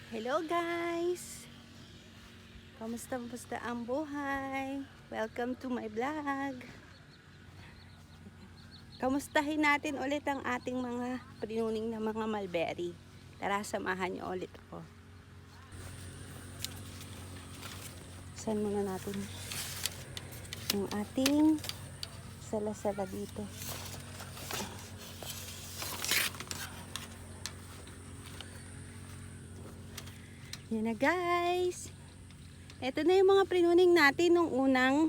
Hello guys! Kamusta ang buhay? Welcome to my vlog. Kamustahin natin ulit ang ating mga prinuning na mga mulberry. Tara, samahan niyo ulit ako. Saan muna natin yung ating sala-sala dito. Yan na guys! Ito na yung mga prinuning natin nung unang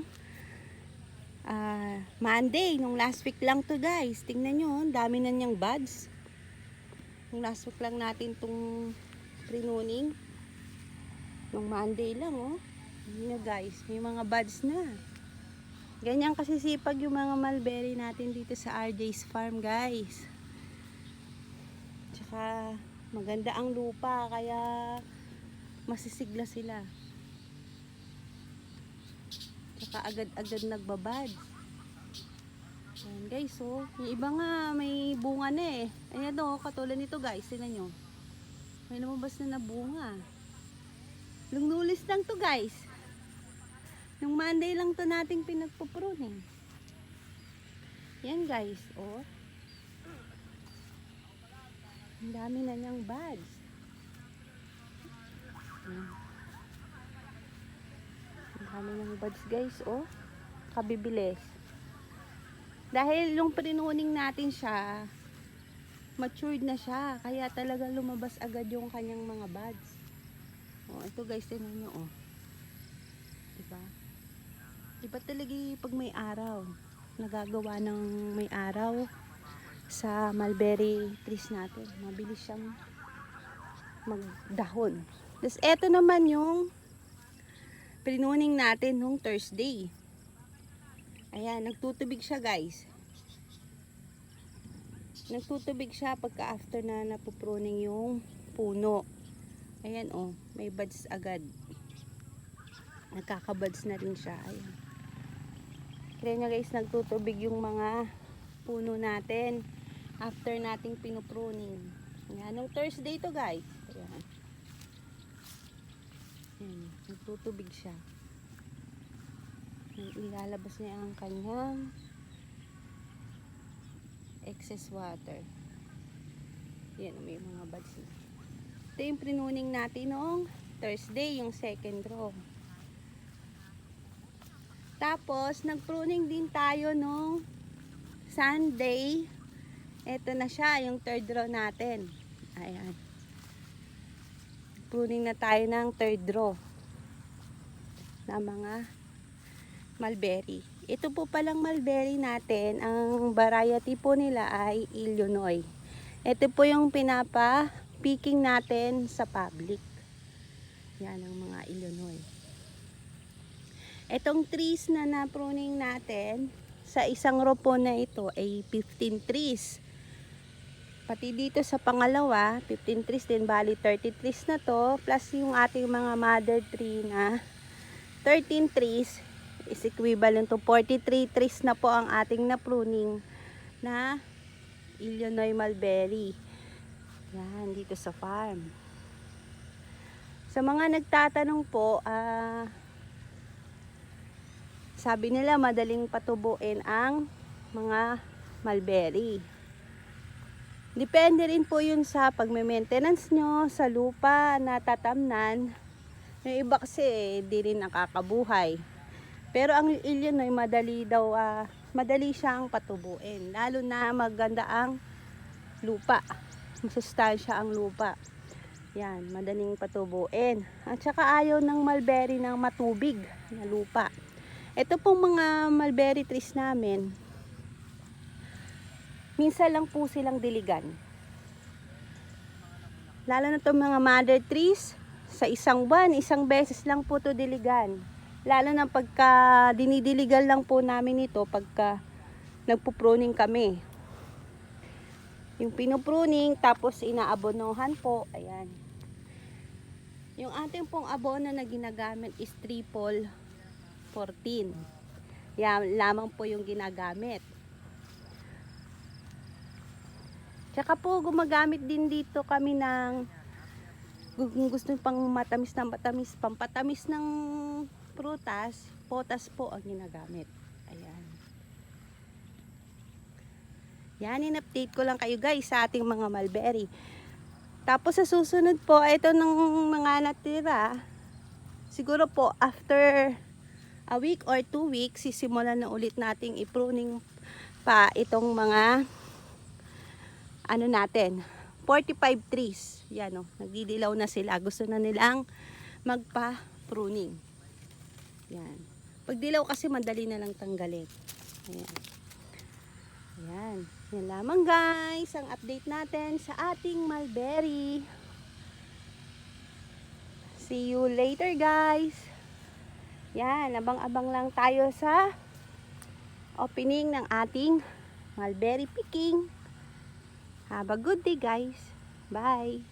Monday, nung last week lang to guys. Tingnan nyo, dami na niyang buds. Nung last week lang natin tong prinuning. Nung Monday lang Yun na guys, may mga buds na. Ganyan kasi sipag yung mga mulberry natin dito sa RJ's Farm guys. Tsaka maganda ang lupa kaya masisigla sila. Tsaka agad-agad nagbabad. Ayan guys, yung iba nga may bunga na Ayan katulad nito guys, tingnan nyo. May lumabas na bunga. Lungnulis lang to guys. Nung Monday lang to nating pinagpupruning. Yan guys, Ang dami na niyang buds. Ang dami ng buds guys, kabibilis. Dahil yung prinuning natin siya, matured na siya. Kaya talaga lumabas agad yung kanyang mga buds. Ito guys, tingnan nyo, Diba? Iba talaga pag may araw. Nagagawa ng may araw sa mulberry trees natin. Mabilis siyang magdahon. Tapos eto naman yung prinuning natin nung Thursday. Ayan, nagtutubig siya guys. Nagtutubig siya pagka after na napupruning yung puno. Ayan may buds agad. Nagkakabuds na rin siya. Ayan. Kaya nyo guys, nagtutubig yung mga puno natin after nating pinupruning. Ayan, nung Thursday to guys. Ayan. Ayan, nagtutubig siya. Ilalabas niya ang kanyang excess water. Ayan, may mga buds na. Ito yung prinuning natin nung Thursday, yung second row. Tapos, nagpruning din tayo nung Sunday. Ito na siya, yung third row natin. Ayan. Pruning na tayo ng third row na mga mulberry. Ito po palang mulberry natin, ang variety po nila ay Illinois. Ito po yung pinapa-picking natin sa public. Yan ang mga Illinois. Itong trees na na-pruning natin, sa isang row po na ito ay 15 trees. Pati dito sa pangalawa, 15 trees din, bali 30 trees na to, plus yung ating mga mother tree na 13 trees, is equivalent to 43 trees na po ang ating na-pruning na Illinois mulberry. Yan, dito sa farm. Sa mga nagtatanong po, sabi nila madaling patubuin ang mga mulberry. Depende rin po yun sa pagme-maintenance nyo, sa lupa na tatamnan. Yung iba kasi di rin nakakabuhay. Pero ang Illinois madali siyang patubuin. Lalo na maganda ang lupa. Masustansya ang lupa. Yan, madaling patubuin. At saka ayaw ng mulberry ng matubig na lupa. Ito pong mga mulberry trees namin, minsan lang po silang diligan. Lalo na itong mga mother trees, sa isang buwan, isang beses lang po ito diligan. Lalo na pagka dinidiligan lang po namin ito pagka nagpupruning kami. Yung pinupruning, tapos inaabonohan po, ayan. Yung ating pong abono na ginagamit is triple 14. Yan lamang po yung ginagamit. Tsaka po gumagamit din dito kami ng kung gusto pang matamis na matamis, pampatamis ng prutas, potas po ang ginagamit. Ayan. Yan, in-update ko lang kayo guys sa ating mga mulberry. Tapos sa susunod po, ito ng mga natira, siguro po after a week or 2 weeks, sisimulan na ulit nating i-pruning pa itong mga ano natin, 45 trees. Yan o, nagdidilaw na sila. Gusto na nilang magpa-pruning. Yan. Pag dilaw kasi madali na lang tanggalin. Ayan. Ayan. Yan lamang guys, ang update natin sa ating mulberry. See you later guys. Yan, abang-abang lang tayo sa opening ng ating mulberry picking. Have a good day guys. Bye.